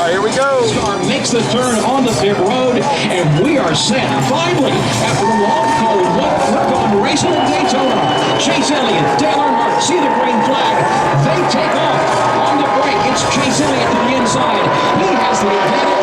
right, here we go. Car makes the turn on the pit road, and we are set. Finally, after a long cold work on racing at Daytona, Chase Elliott, Dale Earnhardt see the green flag. They take off on the break. It's Chase Elliott to the inside. He has the advantage.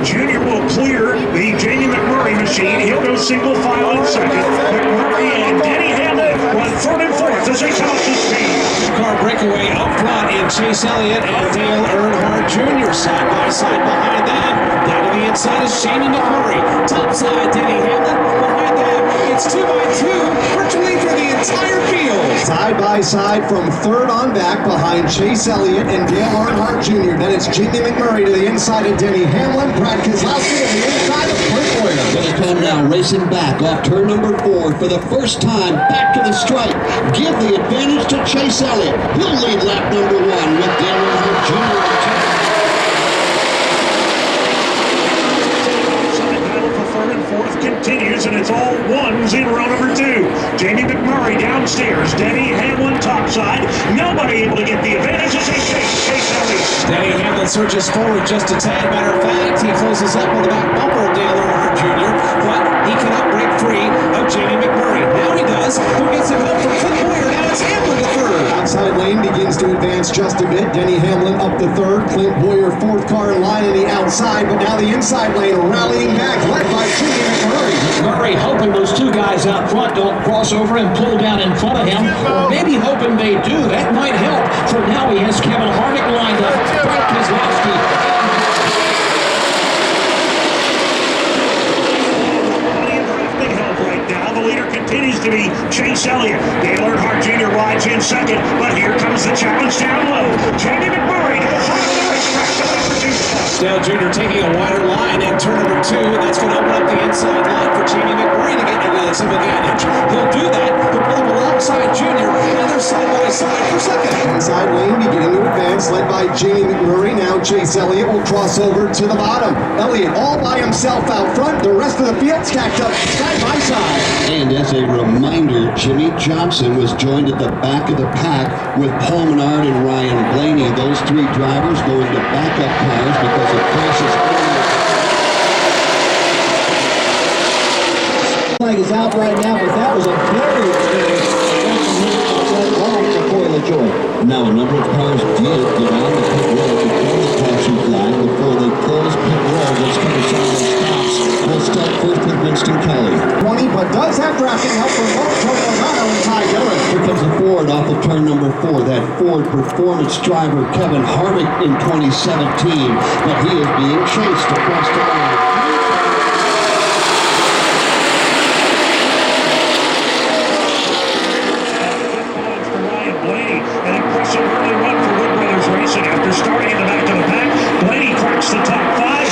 Junior will clear the Jamie McMurray machine. He'll go single file in second. McMurray and Denny Hamlin run third and fourth as they come up to speed. Car breakaway up front in Chase Elliott and Dale Earnhardt Jr. side by side behind them. Down to the inside is Jamie McMurray. Top side, Denny Hamlin. Behind them, it's 2 by 2, virtually for the entire field. Side by side from third on back behind Chase Elliott and Dale Earnhardt Jr. Then it's Jamie McMurray to the inside of Denny Hamlin. Brad Keselowski to the inside of Clint Boyer. Daytona now racing back off turn number 4 for the first time back to the stripe. Give the advantage to Chase Elliott. He'll lead lap number 1 with Dale Earnhardt Jr. Continues, and it's all ones in row number 2. Jamie McMurray downstairs, Denny Hamlin topside. Nobody able to get the advantage as they chase Elliott. Denny Hamlin surges forward just a tad. Matter of fact, he closes up on the back bumper of Dale Earnhardt Jr., but he cannot break free of Jamie McMurray. Now he does. Who gets it home from Clint Boyer? Now it's Hamlin to third. Outside lane begins to advance just a bit. Denny Hamlin up to third. Clint Boyer fourth car in line on the outside, but now the inside lane rallying back, led by Jamie McMurray. Murray hoping those two guys out front don't cross over and pull down in front of him. Or maybe hoping they do. That might help. For now, he has Kevin Harvick lined up. Brad Keselowski. The leader continues to be Chase Elliott. Dale Earnhardt Jr. rides in second, but here comes the challenge down low. Jamie McMurray to the front of the racetrack to win for 2 spots. Dale Jr. taking a wider line in turn number 2, and that's going to open up the inside line for Jamie McMurray to get into some advantage. He'll do that. He'll pull up alongside Jr. Now they're side by side for second. Inside lane beginning to advance, led by Jamie McMurray. Now Chase Elliott will cross over to the bottom. Elliott all by himself out front. The rest of the field stacked up side by side. And as a reminder, Jimmy Johnson was joined at the back of the pack with Paul Menard and Ryan Blaney. Those 3 drivers going to backup cars because of crashes. Flag is out right now, but that was a very Now a number of cars did get on the pit road before the caution flag, before they close pit road. Let's cover some of those stops. We'll start first with Winston Kelly. 20, but does have drafting help from both Tony Logano and Ty Dillon. Here comes the Ford off of turn number 4. That Ford performance driver, Kevin Harvick, in 2017, but he is being chased across the line. After starting in the back of the pack, Blaney cracks the top 5,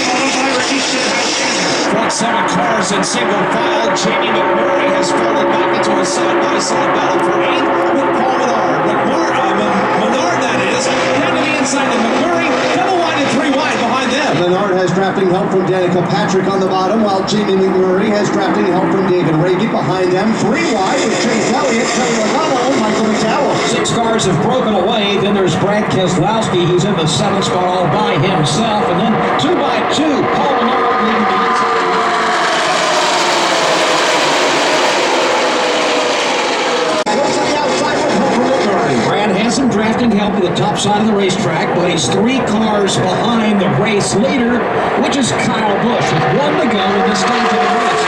followed by Ricky Stenhouse. Front 7 cars in single file. Jamie McMurray has fallen back into a side-by-side battle for 8th with Paul Menard. Menard, that is, down to the inside of McMurray, double wide and 3 wide behind them. Menard has drafting help from Danica Patrick on the bottom, while Jamie McMurray has drafting help from David Reagan behind them. 3 wide with Chase Elliott, Tony Logano, and Michael McDowell. 6 cars have broken away. Then there's Brad Keselowski. He's in the 7th spot all by himself. And then 2 by 2, Paul Menard leading the inside. Brad has some drafting help to the top side of the racetrack, but he's 3 cars behind the race leader, which is Kyle Busch, with 1 to go in this stage of the race.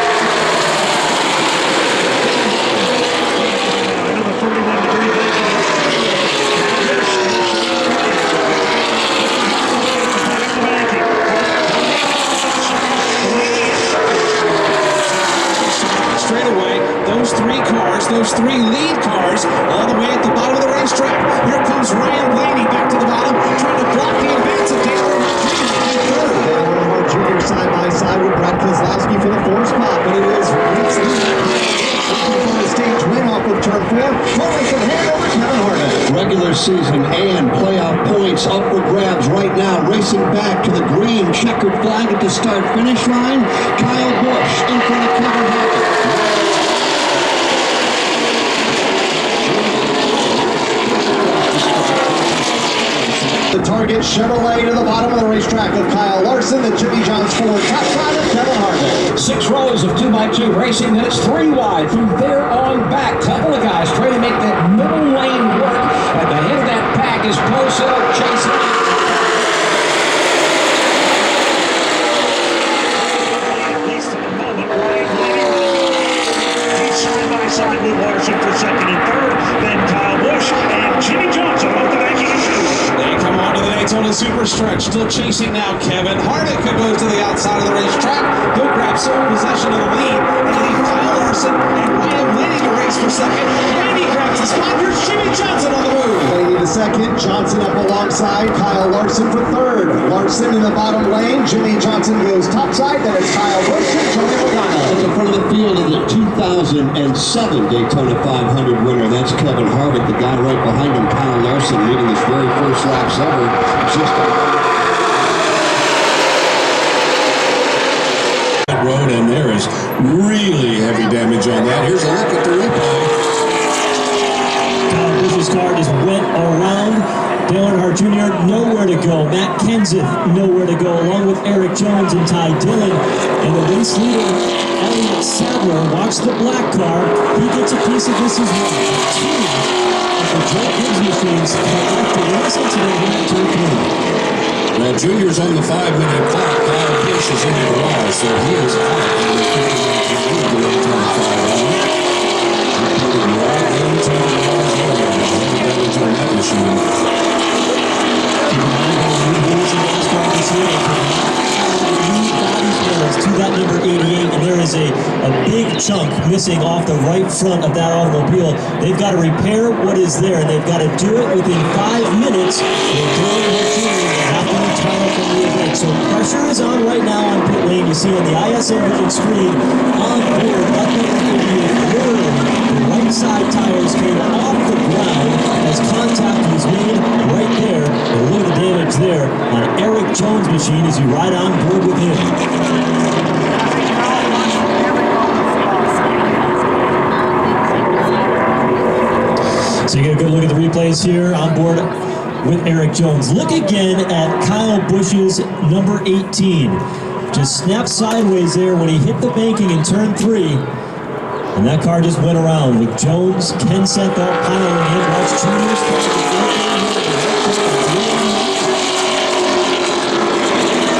Those 3 lead cars all the way at the bottom of the racetrack. Here comes Ryan Blaney back to the bottom, trying to block the advance of Dale Earnhardt Jr. in third. Dale Earnhardt Jr. side by side with Brad Keselowski for the 4th spot, but it is the stage win off of turn 4. Rolling from hand over Kevin Harvick. Regular season and playoff points up for grabs right now. Racing back to the green checkered flag at the start-finish line. Kyle Busch in front of Kevin Harvick. Elliott Chevrolet to the bottom of the racetrack with Kyle Larson, the Jimmy John's Ford top side of Kevin Harvick. 6 rows of 2x2 racing, then it's 3 wide from there on back. Couple of guys trying to make that middle lane work. At the head of that pack is Poso chasing. Side with Larson for second and third, then Kyle Busch and Jimmy Johnson off the banking shoes. They come on to the Daytona Superstretch, still chasing now Kevin Harvick, who goes to the outside of the racetrack. He'll grab sole possession of the lead and leave Kyle Larson and Ryan Blaney to race for second. Blaney grabs the spot. Here's Jimmy Johnson on the move. Blaney to second, Johnson up alongside, Kyle Larson for third. Larson in the bottom lane, Jimmy Johnson goes topside, then it's Kyle Busch and Tony Logano. In the front of the field of the 2007 Daytona 500 winner, that's Kevin Harvick. The guy right behind him, Kyle Larson, leading his very first laps ever. Road, and there is really heavy damage on that. Here's a look at the replay. Kyle Busch's car just went around. Dale Earnhardt Jr. nowhere to go. Matt Kenseth nowhere to go, along with Eric Jones and Ty Dillon. And the race leader, Elliott Sadler, watch the black car. He gets a piece of this as well. Two of the Joe Gibbs machines collect the race incident here at turn 3. Now, Junior's on the 5-minute clock. Kyle Busch is in the garage, so he is out of the Daytona 500. Putting right into the garage area. Damage on that machine. Keep in mind, new rules in NASCAR this year. To that number 88, and there is a big chunk missing off the right front of that automobile. They've got to repair what is there, and they've got to do it within 5 minutes. They have to retire from the event. So pressure is on right now on pit lane. You see on the ISM vision screen on board, that number 88, literally, the right side tires came off the ground as contact was made right there. And look at the damage there on Eric Jones' machine as you ride on board with him. So you get a good look at the replays here on board with Eric Jones. Look again at Kyle Busch's number 18. Just snapped sideways there when he hit the banking in turn 3. And that car just went around with Jones, Kenseth all piling in. Watch Junior's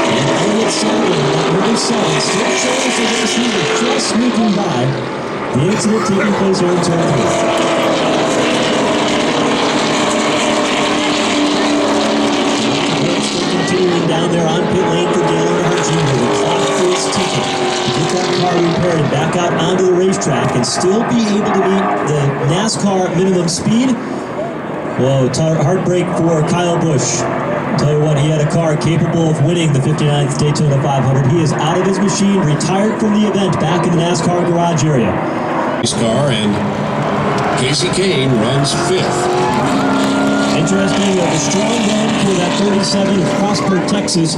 and Elliott Sadler, number 7, still shows the race leader just sneaking by. The incident taking place here in turn 3. Continuing down there on pit lane for Dale Earnhardt Jr. The clock is ticking to get that car repaired and back out onto the racetrack and still be able to meet the NASCAR minimum speed. Whoa, heartbreak for Kyle Busch. Tell you what, he had a car capable of winning the 59th Daytona 500. He is out of his machine, retired from the event, back in the NASCAR garage area. His car, and Casey Kane runs 5th. Interesting, a strong run for that 37 of Prosper, Texas.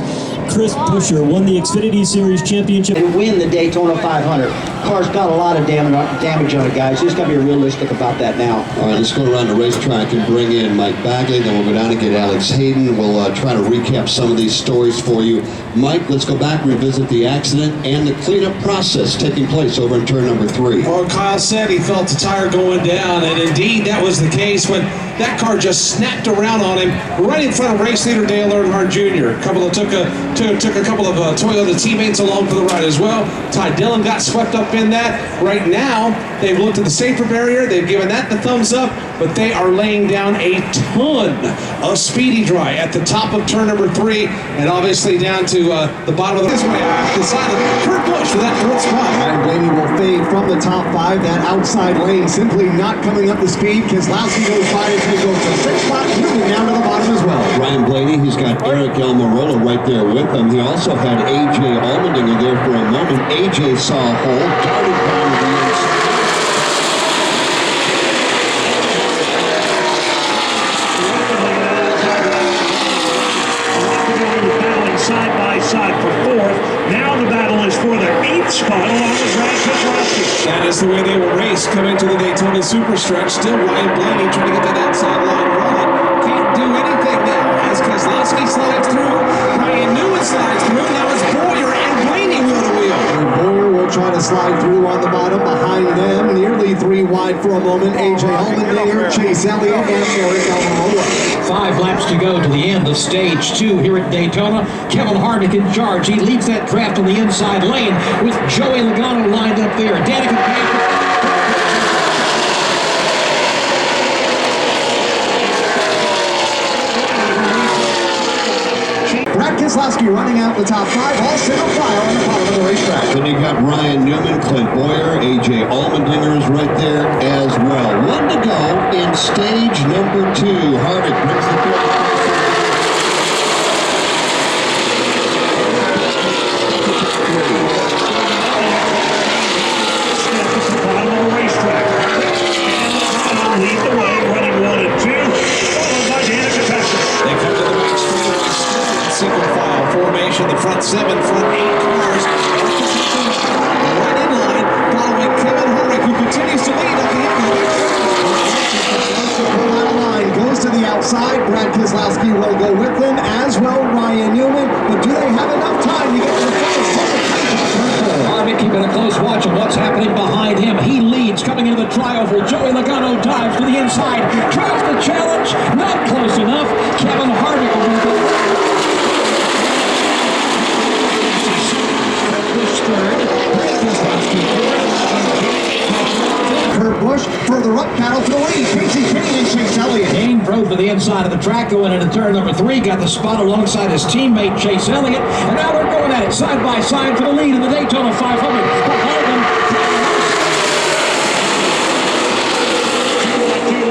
Chris Buescher won the Xfinity Series championship. And win the Daytona 500. Car's got a lot of damage on it, guys. You just got to be realistic about that now. All right, let's go around the racetrack and bring in Mike Bagley. Then we'll go down and get Alex Hayden. We'll try to recap some of these stories for you. Mike, let's go back, revisit the accident and the cleanup process taking place over in turn number 3. Well, Kyle said he felt the tire going down, and indeed that was the case when that car just snapped around on him right in front of race leader Dale Earnhardt Jr. Took a couple of Toyota teammates along for the ride as well. Ty Dillon got swept up in that. Right now, they've looked at the safer barrier. They've given that the thumbs up, but they are laying down a ton of speedy dry at the top of turn number 3, and obviously down to the bottom of this way. Decided Kurt Busch for that 4th spot. Ryan Blaney will fade from the top 5. That outside lane simply not coming up to speed. Keselowski goes by as he goes to 6th spot, moving down to the bottom as well. Ryan Blaney, he's got Eric Almirola right there with him. He also had A.J. Allmendinger there for a moment. A.J. saw a hole, darted down to the inside. Side by side for 4th. Now the battle is for the 8th spot along with Brad Keselowski. That is the way they will race coming to the Daytona Superstretch. Still Ryan Blaney trying to get that outside line rolling. Can't do anything now as Keselowski slides through. Ryan Newman slides through. Now it's Boyer and Blaney wheel to wheel. Boyer will try to slide through on the bottom. Behind them, nearly 3 wide for a moment, A.J. Allmendinger, Chase Elliott, and Eric Almirola. 5 laps to go to the end of stage 2 here at Daytona. Kevin Harvick in charge. He leads that draft on the inside lane with Joey Logano lined up there. Danica Patrick. Brad Keselowski running out the top 5, all single file on the bottom of the racetrack. Then you got Ryan Newman, Clint Boyer, A.J. Allmendinger is right there as well. 1 to go in stage number 2. Harvick brings the field. Bottom of the racetrack. And lead the way, running 1 and 2, followed by Danica Patrick. They come to the back straightaway still in single file formation. The front 7, front 8 cars right in line, following Kevin Harvick, who continues to lead up the Line goes to the outside. Brad Keselowski will go with him, as well Ryan Newman. But do they have enough time to get to the finish? Harvick keeping a close watch of what's happening behind him. He leads coming into the tri-oval. Joey Logano dives to the inside. Tries the challenge. Not close enough. Kevin Harvick will be Kurt Busch further up, battle for the lead. Casey Kenny and Chase Elliott. Kane drove to the inside of the track going into turn number 3. Got the spot alongside his teammate Chase Elliott. And now they're going at it side by side for the lead in the Daytona 500. Behind them,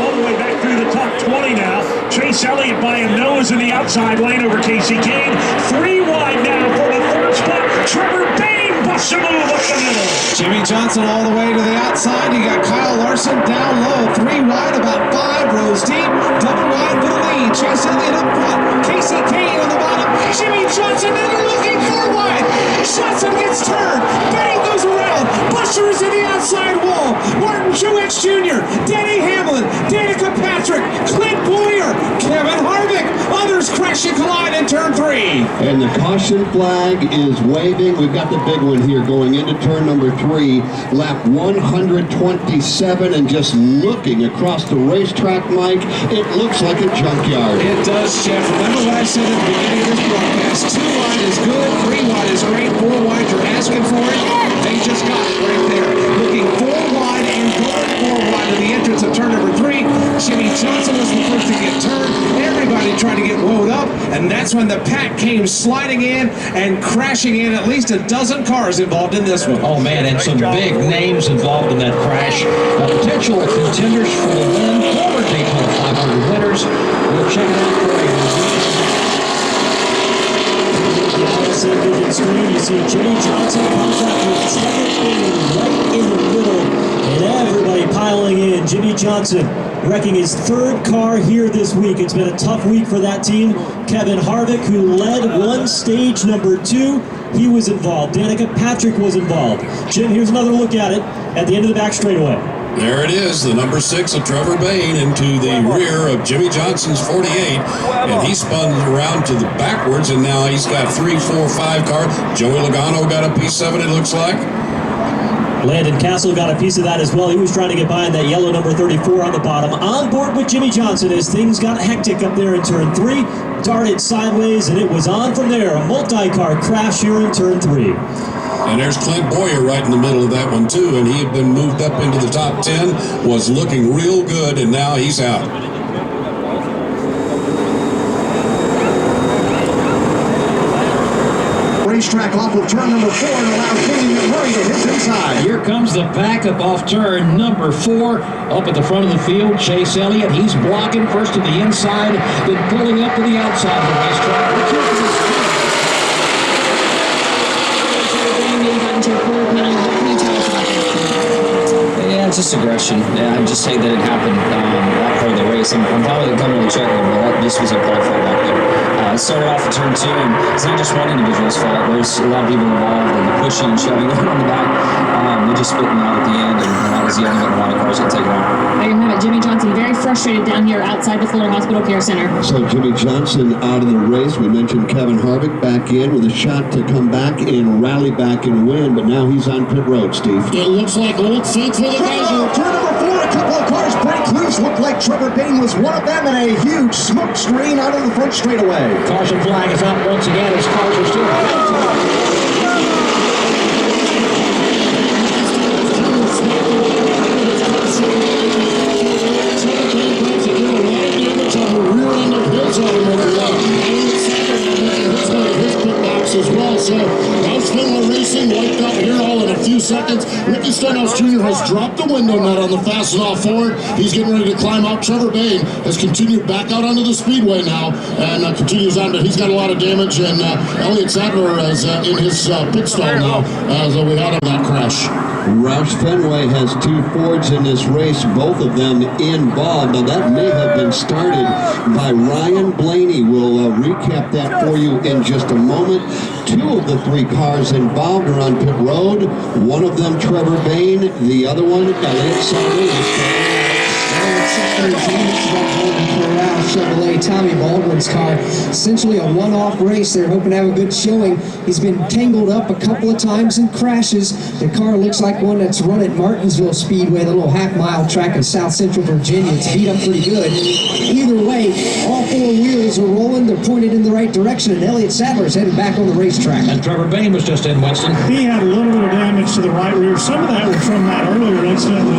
All the way back through the top 20 now. Chase Elliott by a nose in the outside lane over Casey Kane. 3 wide now for the 3rd spot. Trevor Bayne busts a move up the middle. Jimmy Johnson all the way to the outside. You got Kyle Larson down low. 3 wide, about 5 rows deep. Double wide for the lead. Chase Elliott up front. Casey Kane on the bottom. Jimmy Johnson in there looking 4 wide. Johnson gets turned. Bayne goes around. Busher is in the outside wall. Martin Truex Jr., Denny Hamlin, Danica Patrick, Clint Boyer, Kevin Harvick. Others crash and collide in turn 3. And the caution flag is waving. We've got the big one here going into turn number 3, lap 127, and just looking across the racetrack, Mike, it looks like a junkyard. It does, Jeff. Remember what I said at the beginning of this broadcast? 2 wide is good, 3 wide is great, 4 wide you're asking for it. They just got it right there. Looking 4 wide and going 4 wide to the entrance of turn number 3. Jimmy Johnson was the first to get turned. Everybody tried to get woed up, and that's when the pack came sliding in and crashing in. At least a dozen cars involved in this one. oh man, and some big names involved in that crash. Potential contenders for the win. Former Daytona 500 winners. We'll check it out for you. Vision screen, you see Jimmy Johnson comes up with Trevor right in the middle, and everybody piling in. Jimmy Johnson wrecking his 3rd car here this week. It's been a tough week for that team. Kevin Harvick, who led stage number 2, he was involved. Danica Patrick was involved. Jim, here's another look at it at the end of the back straightaway. There it is, the number 6 of Trevor Bayne into the rear of Jimmy Johnson's 48, and he spun around to the backwards, and now he's got 3, 4, 5 cars. Joey Logano got a piece of it, it looks like. Landon Castle got a piece of that as well. He was trying to get by in that yellow number 34 on the bottom. On board with Jimmy Johnson as things got hectic up there in turn 3. Darted sideways, and it was on from there. A multi-car crash here in turn 3. And there's Clint Boyer right in the middle of that one too, and he had been moved up into the top 10, was looking real good, and now he's out. Racetrack off of turn number 4 and allows Jamie McMurray to hit inside. Here comes the backup off turn number 4. Up at the front of the field, Chase Elliott. He's blocking first to the inside, then pulling up to the outside of the racetrack. Yeah, it's just aggression. Yeah, I'd just say that it happened that part of the race. I'm probably coming to check it, but this was a call for back there. It started off at turn 2, and it's not just one individual's fault. There's a lot of people involved, and the pushing and shoving on the back. They just split me out at the end, and that because you haven't got a lot of cars that take long. There you have it. Jimmy Johnson very frustrated down here outside the Florida Hospital Care Center. So Jimmy Johnson out of the race. We mentioned Kevin Harvick back in with a shot to come back and rally back and win, but now he's on pit road, Steve. It looks like old faithful Legazo. Turn number 4, a couple of cars break loose. Looked like Trevor Bayne was one of them, and a huge smoke screen out of the front straightaway. Caution flag is out once again as cars are still as well, so that's Finland Racing wiped out here all in a few seconds. Ricky Stenhouse Jr. has dropped the window nut on the fasten off forward. He's getting ready to climb out. Trevor Bayne has continued back out onto the speedway now and continues on, but he's got a lot of damage, and Elliott Sadler is in his pit stall now as we had that crash. Roush Fenway has 2 Fords in this race, both of them involved. Now that may have been started by Ryan Blaney. We'll recap that for you in just a moment. 2 of the 3 cars involved are on pit road. One of them Trevor Bayne, the other one Elliott Sadler. Chevrolet Tommy Baldwin's car. Essentially a one-off race. They're hoping to have a good showing. He's been tangled up a couple of times in crashes. The car looks like one that's run at Martinsville Speedway, the little half-mile track in South Central Virginia. It's beat up pretty good. Either way, all 4 wheels are rolling. They're pointed in the right direction, and Elliott Sadler is headed back on the racetrack. And Trevor Bayne was just in, Winston. He had a little bit of damage to the right rear. Some of that was from that earlier incident when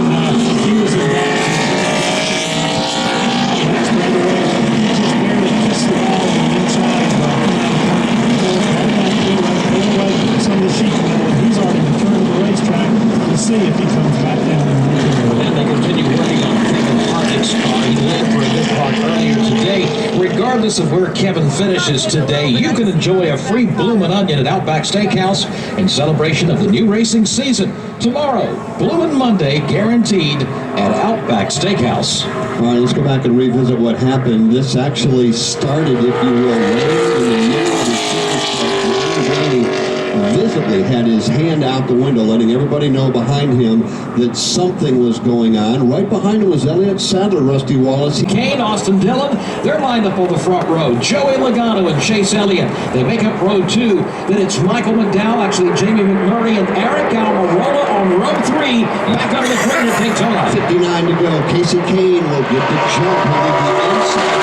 he was involved. See if he comes back down. And they continue working on Kevin Harvick's car. He led for a good part earlier today. Regardless of where Kevin finishes today, you can enjoy a free Bloomin' Onion at Outback Steakhouse in celebration of the new racing season. Tomorrow, Bloomin' Monday guaranteed at Outback Steakhouse. All right, let's go back and revisit what happened. This actually started, if you will, later in the middle of the season. Visibly had his hand out the window, letting everybody know behind him that something was going on. Right behind him was Elliott Sadler, Rusty Wallace. Kane, Austin Dillon, they're lined up on the front row. Joey Logano and Chase Elliott, they make up row 2. Then it's Michael McDowell, actually Jamie McMurray, and Eric Almirola on row 3. Back on the grid at Daytona. 59 to go. Casey Kane will get the jump. He'll be inside.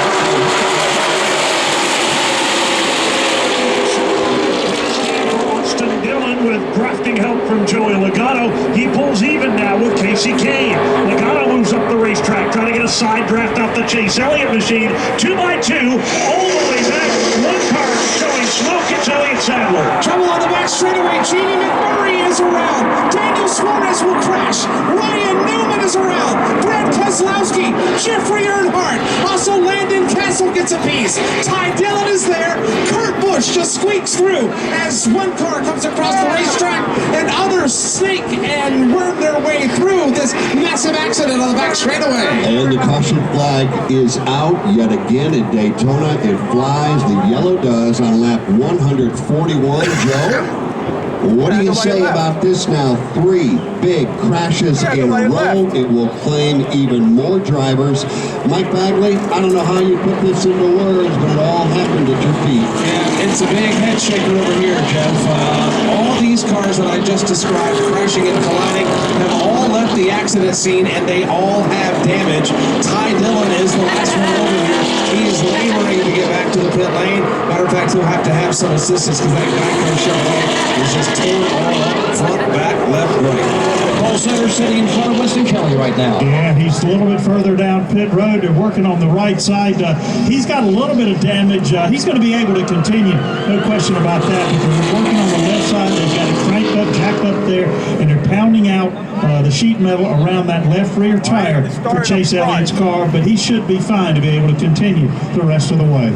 With drafting help from Joey Logano, he pulls even now with Casey Kane. Logano moves up the racetrack, trying to get a side draft off the Chase Elliott machine. 2 by 2, all the way back. One car showing smoke. It's Elliott Sadler. Trouble on the back straightaway. Jamie McMurray is around. Daniel Suarez will crash. Ryan Newman is around. Brad Keselowski, Jeffrey Earnhardt. Also Landon Castle gets a piece. Ty Dillon is there. Kurt Busch just squeaks through as one car comes across the racetrack and others snake and worm their way through this massive accident on the back straightaway. And the caution flag is out yet again at Daytona. It flies, the yellow does, on lap 141. Joe, what do you say about this now? 3 big crashes in a row. It will claim even more drivers. Mike Bagley, I don't know how you put this into words, but it all happened at your feet. Yeah, it's a big head shaker over here, Jeff. All these cars that I just described, crashing and colliding, have all left the accident scene, and they all have damage. Ty Dillon is the last one over here. He's laboring to get back to the pit lane. Matter of fact, he'll have to have some assistance because that guy from Chevrolet is just torn all up, front, back, left, right. Paul Sutter sitting in front of Winston Kelly right now. Yeah, he's a little bit further down pit road. They're working on the right side. He's got a little bit of damage. He's going to be able to continue. No question about that. Because they're working on the left side. They've got it cranked up, jacked up there, and they're pounding out the sheet metal around that left rear tire for Chase Elliott's car. But he should be fine to be able to continue the rest of the way.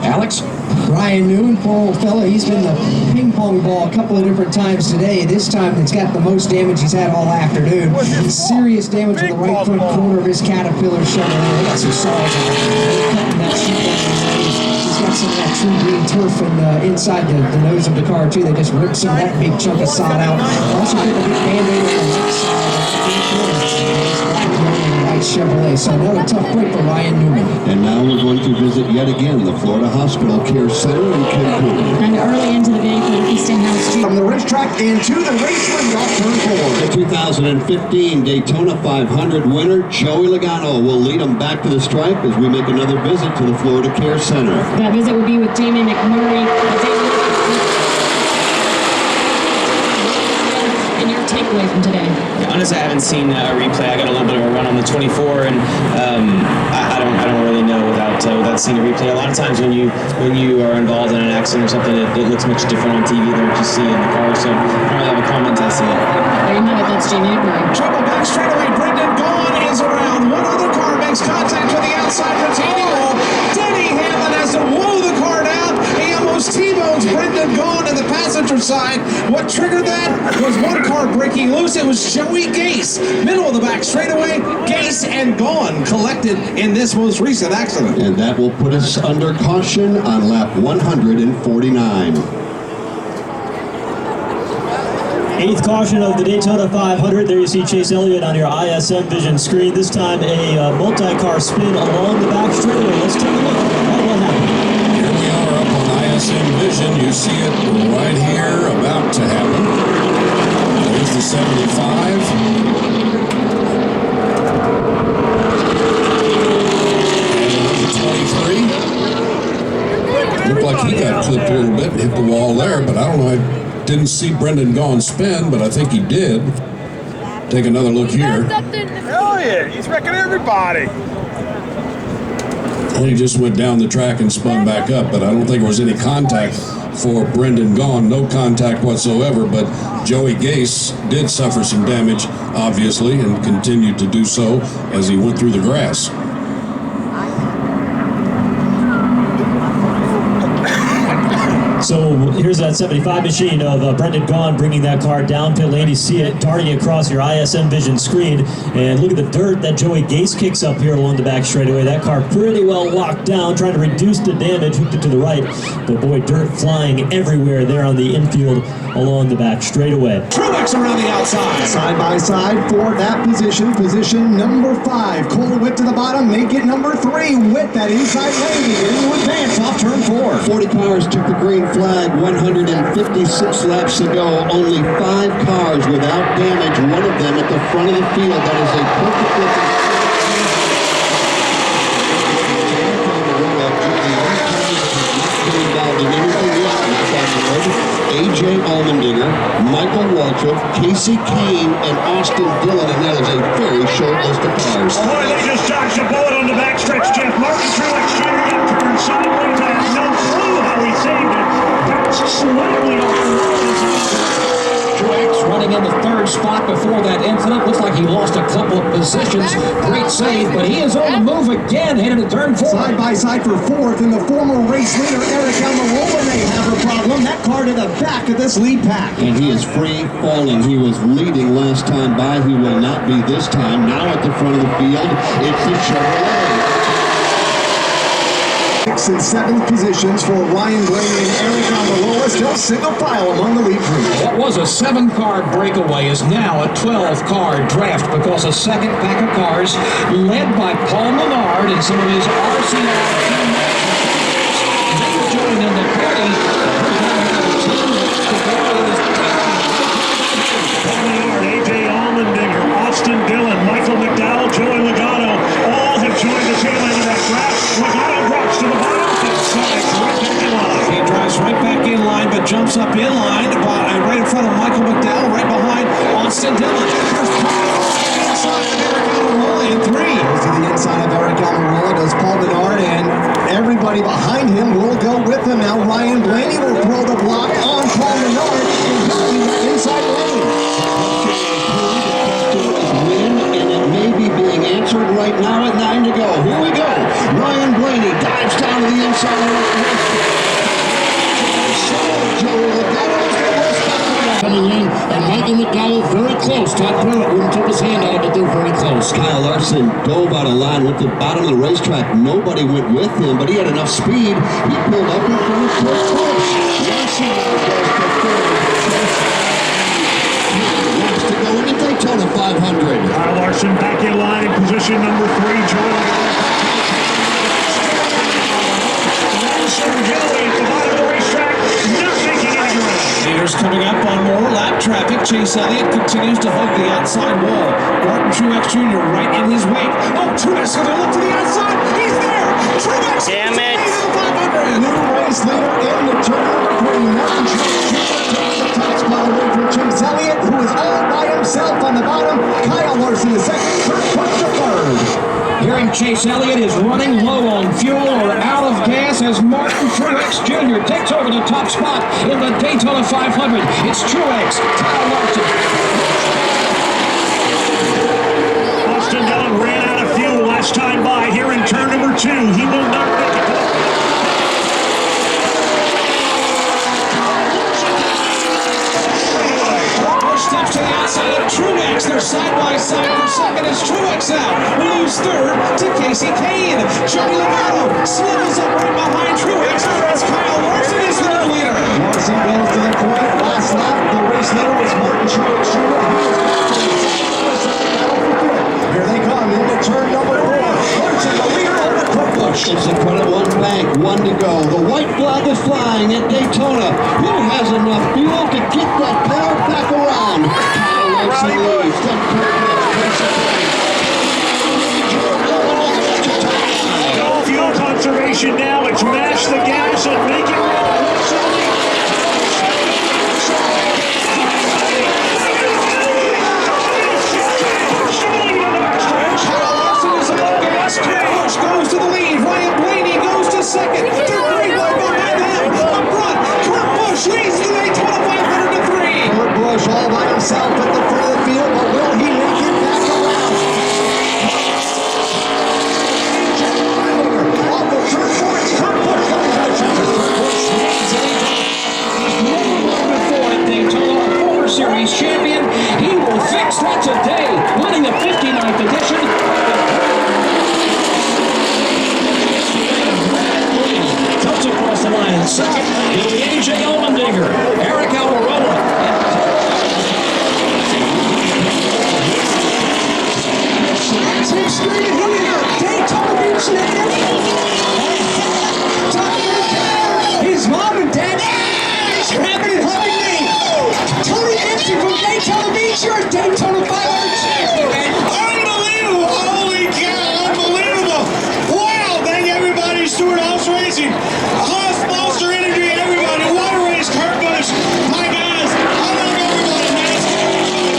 Alex? Ryan Newman, poor old fella, he's been the ping pong ball a couple of different times today. This time it's got the most damage he's had all afternoon. Serious damage in the right front corner of his Caterpillar Chevrolet. They got some saws on it. They're cutting that sheet metal. He's got some of that true green turf and inside the nose of the car too. They just ripped some of that big chunk of sod out. Also put a big band-aid on the right side. Chevrolet. So another tough break for Ryan Newman. And now we're going to visit yet again the Florida Hospital Care Center in Cancun. And early into the day for the Easton House Street. From the racetrack into the race ring off turn 4. The 2015 Daytona 500 winner, Joey Logano, will lead them back to the stripe as we make another visit to the Florida Care Center. That visit will be with Jamie McMurray. And your takeaway from today? Honestly, I haven't seen a replay. I got a little bit of a run on the 24, and I don't really know without seeing a replay. A lot of times when you are involved in an accident or something, it looks much different on TV than what you see in the car. So I don't really have a comment to see it. There you have it. That's Jamie McMurray. Trouble back straightaway. Brendan Gaughan is around. One other car makes contact with the outside retaining wall. Denny Hamlin has to whoa the car down. He almost T-bones Brendan Gaughan to the passenger side. What triggered that was one car breaking loose. It was Joey Gase. Middle of the back straightaway. Gase and Gaughan collected in this most recent accident. And that will put us under caution on lap 149. Eighth caution of the Daytona 500. There you see Chase Elliott on your ISM vision screen. This time a multi-car spin along the back straightaway. Let's take a look at what happened. Here we are up on ISM vision. You see it right here about to happen. There's the 75. Looked like he got clipped a little bit and hit the wall there, but I don't know. I didn't see Brendan Gaughan spin, but I think he did. Take another look here. Hell yeah, he's wrecking everybody. Well, he just went down the track and spun back up, but I don't think there was any contact for Brendan Gaughan. No contact whatsoever, but Joey Gase did suffer some damage, obviously, and continued to do so as he went through the grass. So here's that 75 machine of Brendan Gaughan bringing that car down pit lane. You see it darting across your ISM vision screen. And look at the dirt that Joey Gase kicks up here along the back straightaway. That car pretty well locked down, trying to reduce the damage, hooked it to the right. But boy, dirt flying everywhere there on the infield along the back straightaway. Truex around the outside. Side by side for that position. Position number 5. Cole Witt to the bottom. Make it number 3. Witt that inside lane beginning to advance off turn 4. 40 cars took the green flag 156 laps ago. Only 5 cars without damage. One of them at the front of the field. That is a perfect looking. A.J. Allmendinger, Michael Waltrip, Casey Kane, and Austin Dillon, and that is a very short list of cars. Boy, they just dodged a bullet on the backstretch, Jeff. Martin Truex Jr. got turned sideways. I have no clue how he saved it. Bounced slightly off the road. Truex running in the 3rd spot before that incident. Looks like he lost a couple of positions. Great save, but he is on the move again, headed to turn 4. Side by side for 4th, and the former race leader Eric Almirola may have a problem. That car to the back of this lead pack. And he is free falling. He was leading last time by. He will not be this time. Now at the front of the field, it's the Chevrolet. 6th and 7th positions for Ryan Blaney and Eric Almirola, still single file among the lead crew. What was a 7-car breakaway is now a 12-car draft because a second pack of cars led by Paul Menard and some of his RCR teammates. They joined in the party. Paul Menard, A.J. Allmendinger, Austin Dillon, Michael McDowell, Joey Logano, all have joined the tail end of that draft. Logano drops to the bottom, right back in line. He drives right back in line, but jumps up in line right in front of Michael McDowell, right behind Austin Dillon. There's inside of Eric Almirola in 3. Goes to the inside of Eric Almirola, does Paul Menard, and everybody behind him will go with him. Now Ryan Blaney will throw the block on Paul Menard and going that inside lane. And it may be being answered right now at 9 to go. Here we go. Ryan Blaney dives down to the inside. Coming in, and Michael McDowell very close. Todd Parrott wouldn't tip his hand out, but they're very close. Kyle Larson dove out of line with the bottom of the racetrack. Nobody went with him, but he had enough speed. He pulled up in front of Chris Bush. Larson now goes to 3rd. Laps to go in the Daytona 500. Kyle Larson Larson back in line in position number 3. Joey at the bottom of the racetrack, not making any ground. Leaders coming up on more lap traffic. Chase Elliott continues to hug the outside wall. Martin Truex Jr. right in his wake. Oh, Truex going to look to the outside. He's there. Truex. Damn it. New race leader in the turn number 3. Martin Truex Jr. takes the top spot away from Chase Elliott, who is all by himself on the bottom. Kyle Larson the second. Kurt Busch the third. Hearing Chase Elliott is running low on fuel or out of gas as Martin Truex Jr. takes over the top spot in the Daytona 500. It's Truex, Kyle Larson. Austin Dillon ran out of fuel last time by here in turn number 2. He will not make it. Steps to the outside of Truex. They're side by side for second as Truex out. Moves third to Casey Kane. Joey Logano slithers up right behind Truex as Kyle Larson is the new leader. Larson goes to the point. Last lap, the race leader was Martin Truex Jr. Here they come into turn number 4. Larson, the leader over Kurt Busch. It's a credit one bank, 1 to go. The white flag is flying at Daytona. Who has enough fuel to get that car back around? Kyle Larson leads. Then No fuel conservation now. It's mash the gas and make it roll. Goes to the lead. Ryan Blaney goes to second. They're right behind him. Up front, Kurt Busch leads the Daytona 500 to 3. Kurt Busch all by himself at the front of the field, but will he make it back around? Off the turn 4, it's Kurt Busch coming to the track. He's never won before at Daytona, a 4 Series champion. He will fix that today, winning the 59th edition. Across the line. Second, it'll be A.J. Allmendinger, Eric Almirola, His mom and dad grabbing and hugging me. Tony Dempsey from Daytona Beach, you're a Daytona 500 champion, man. Unbelievable! Holy cow! Unbelievable! Wow! Thank everybody. Stuart House Racing. Monster Energy, everybody. What a race, Kurt Busch. My guys, I love everybody, man.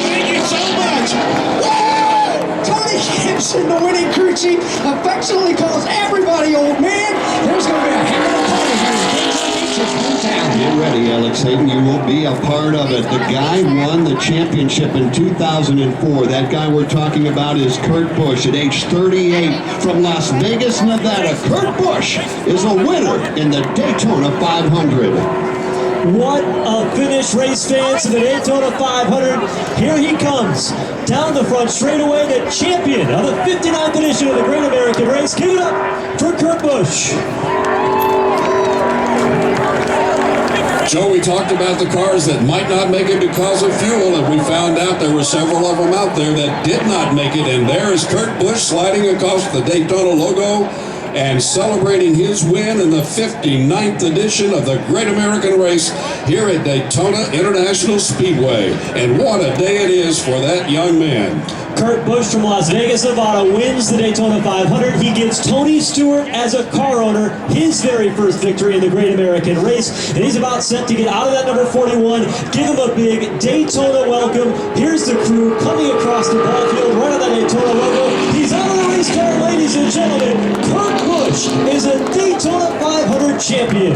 Thank you so much. Woo! Tony Dempsey, the winning crew chief, affectionately calls everybody old man. There's going to be a heck of a party here in Daytona Beach, his hometown. Get ready, Alex Hayden. You will be a part of it. The guy won the championship in 2004. That guy we're talking about is Kurt Busch at age 38 from Las Vegas, Nevada. Kurt Busch is a winner in the Daytona 500. What a finish, race fans, of the Daytona 500. Here he comes, down the front straightaway, the champion of the 59th edition of the Great American Race. Give it up for Kurt Busch. Joe, we talked about the cars that might not make it because of fuel, and we found out there were several of them out there that did not make it, and there is Kurt Busch sliding across the Daytona logo and celebrating his win in the 59th edition of the Great American Race here at Daytona International Speedway. And what a day it is for that young man. Kurt Busch from Las Vegas, Nevada wins the Daytona 500. He gives Tony Stewart, as a car owner, his very first victory in the Great American Race. And he's about set to get out of that number 41. Give him a big Daytona welcome. Here's the crew coming across the ball field right on that Daytona logo. He's out of the race car, ladies and gentlemen. Kurt Busch is a Daytona 500 champion.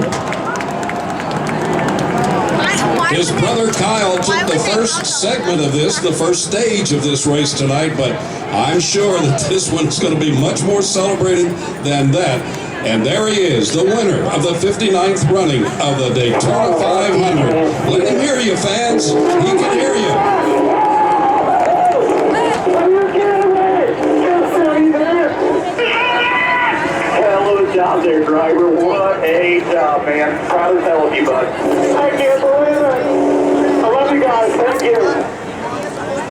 His brother Kyle took the first segment of this, the first stage of this race tonight, but I'm sure that this one's going to be much more celebrated than that. And there he is, the winner of the 59th running of the Daytona 500. Let him hear you, fans. He can hear you.